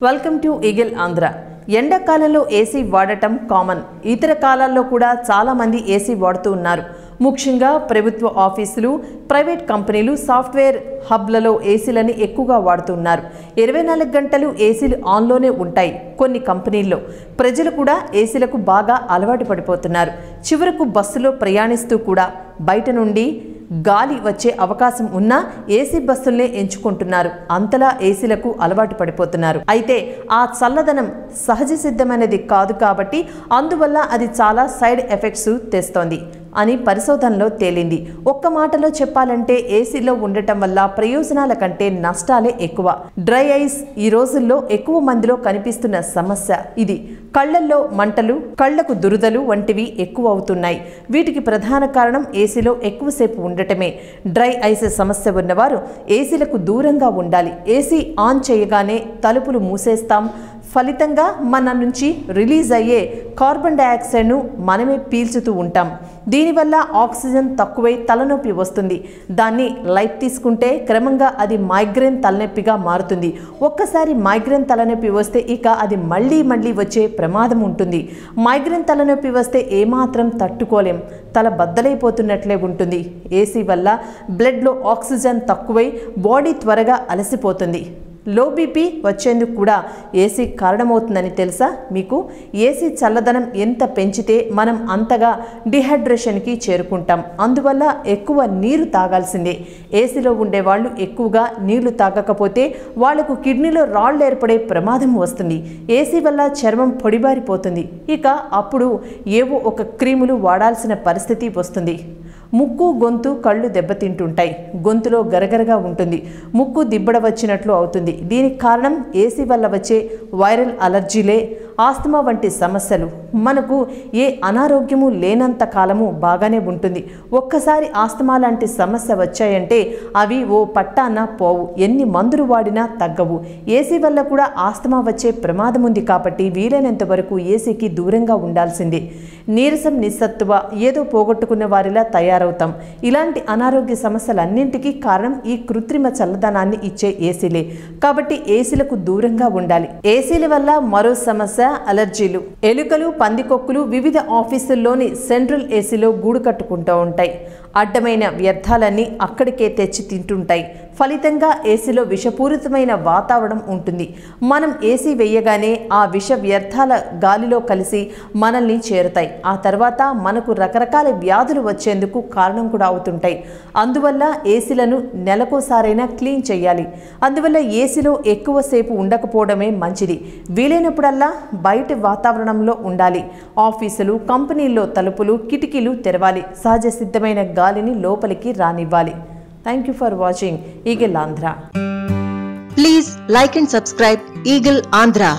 Welcome to eagle Andhra. ఎండాకాలంలో AC వాడటం common. ఇతర కాలాల్లో కూడా చాలా మంది ఏసీ వాడుతూ ఉన్నారు. ముఖ్యంగా ప్రభుత్వ ఆఫీసులు, ప్రైవేట్ కంపెనీలు, సాఫ్ట్వేర్ హబ్లలో ఏసీలని ఎక్కువగా వాడుతున్నారు. 24 గంటలు ఏసీలు ఆన్లోనే ఉంటాయి. కొన్ని కంపెనీల్లో ప్రజలు కూడా ఏసీలకు బాగా అలవాటు పడిపోతున్నారు. చివరకు బస్సులో ప్రయాణిస్తూ కూడా బయట నుండి గాలి వచ్చే అవకాశం ఉన్నా ఏసీ బస్సుల్నే ఎంచుకుంటున్నారు. అంతలా ఏసీలకు అలవాటు పడిపోతున్నారు. అయితే ఆ చల్లదనం సహజ సిద్ధమైనది కాదు కాబట్టి అందువల్ల అది చాలా సైడ్ ఎఫెక్ట్స్ తెస్తోంది అని పరిశోధనలో తేలింది. ఒక్క మాటలో చెప్పాలంటే ఏసీలో ఉండటం వల్ల ప్రయోజనాల కంటే నష్టాలే ఎక్కువ. డ్రై ఐస్ ఈ రోజుల్లో ఎక్కువ మందిలో కనిపిస్తున్న సమస్య ఇది. కళ్లల్లో మంటలు, కళ్లకు దురదలు వంటివి ఎక్కువ అవుతున్నాయి. వీటికి ప్రధాన కారణం ఏసీలో ఎక్కువసేపు ఉండటమే. డ్రై ఐస్ సమస్య ఉన్నవారు ఏసీలకు దూరంగా ఉండాలి. ఏసీ ఆన్ చేయగానే తలుపులు మూసేస్తాం. ఫలితంగా మన నుంచి రిలీజ్ అయ్యే కార్బన్ డయాక్సైడ్ను మనమే పీల్చుతూ ఉంటాం. దీనివల్ల ఆక్సిజన్ తక్కువై తలనొప్పి వస్తుంది. దాన్ని లైట్ తీసుకుంటే క్రమంగా అది మైగ్రేన్ తలనొప్పిగా మారుతుంది. ఒక్కసారి మైగ్రేన్ తలనొప్పి వస్తే ఇక అది మళ్ళీ వచ్చే ప్రమాదం ఉంటుంది. మైగ్రేన్ తలనొప్పి వస్తే ఏమాత్రం తట్టుకోలేం. తల బద్దలైపోతున్నట్లే ఉంటుంది. ఏసీ వల్ల బ్లడ్లో ఆక్సిజన్ తక్కువై బాడీ త్వరగా అలసిపోతుంది. లో బీపీ వచ్చేందుకు కూడా ఏసీ కారణమవుతుందని తెలుసా మీకు? ఏసీ చల్లదనం ఎంత పెంచితే మనం అంతగా డిహైడ్రేషన్కి చేరుకుంటాం. అందువల్ల ఎక్కువ నీరు తాగాల్సిందే. ఏసీలో ఉండేవాళ్ళు ఎక్కువగా నీళ్లు తాగకపోతే వాళ్లకు కిడ్నీలో రాళ్ళు ఏర్పడే ప్రమాదం వస్తుంది. ఏసీ వల్ల చర్మం పొడిబారిపోతుంది. ఇక అప్పుడు ఏవో ఒక క్రీములు వాడాల్సిన పరిస్థితి వస్తుంది. ముక్కు, గొంతు, కళ్ళు దెబ్బతింటుంటాయి. గొంతులో గరగరగా ఉంటుంది. ముక్కు దిబ్బడ వచ్చినట్లు అవుతుంది. దీనికి కారణం ఏసీ వల్ల వచ్చే వైరల్ అలర్జీలే, ఆస్తమా వంటి సమస్యలు. మనకు ఏ అనారోగ్యము లేనంత కాలము బాగానే ఉంటుంది. ఒక్కసారి ఆస్తమా లాంటి సమస్య వచ్చాయంటే అవి ఓ పట్టాన పోవు. ఎన్ని మందులు వాడినా తగ్గవు. ఏసీ వల్ల కూడా ఆస్తమా వచ్చే ప్రమాదం ఉంది కాబట్టి వీలైనంత వరకు ఏసీకి దూరంగా ఉండాల్సిందే. నీరసం, నిస్సత్తువ, ఏదో పోగొట్టుకున్న వారిలా తయారవుతాం. ఇలాంటి అనారోగ్య సమస్యలన్నింటికీ కారణం ఈ కృత్రిమ చల్లదనాన్ని ఇచ్చే ఏసీలే. కాబట్టి ఏసీలకు దూరంగా ఉండాలి. ఏసీల వల్ల మరో సమస్య అలర్జీలు. ఎలుకలు, పందికొక్కులు వివిధ ఆఫీసుల్లోని సెంట్రల్ ఏసీలో గూడు కట్టుకుంటూ ఉంటాయి. అడ్డమైన వ్యర్థాలన్నీ అక్కడికే తెచ్చి తింటుంటాయి. ఫలితంగా ఏసీలో విషపూరితమైన వాతావరణం ఉంటుంది. మనం ఏసీ వేయగానే ఆ విష వ్యర్థాల గాలిలో కలిసి మనల్ని చేరుతాయి. ఆ తర్వాత మనకు రకరకాల వ్యాధులు వచ్చేందుకు కారణం కూడా అవుతుంటాయి. అందువల్ల ఏసీలను నెలకోసారైనా క్లీన్ చేయాలి. అందువల్ల ఏసీలో ఎక్కువసేపు ఉండకపోవడమే మంచిది. వీలైనప్పుడల్లా బయట వాతావరణంలో ఉండాలి. ఆఫీసులు, కంపెనీల్లో తలుపులు, కిటికీలు తెరవాలి. సహజ సిద్ధమైన గాలిని లోపలికి రానివ్వాలి. Thank you for watching Eagle Andhra. Please like and subscribe Eagle Andhra.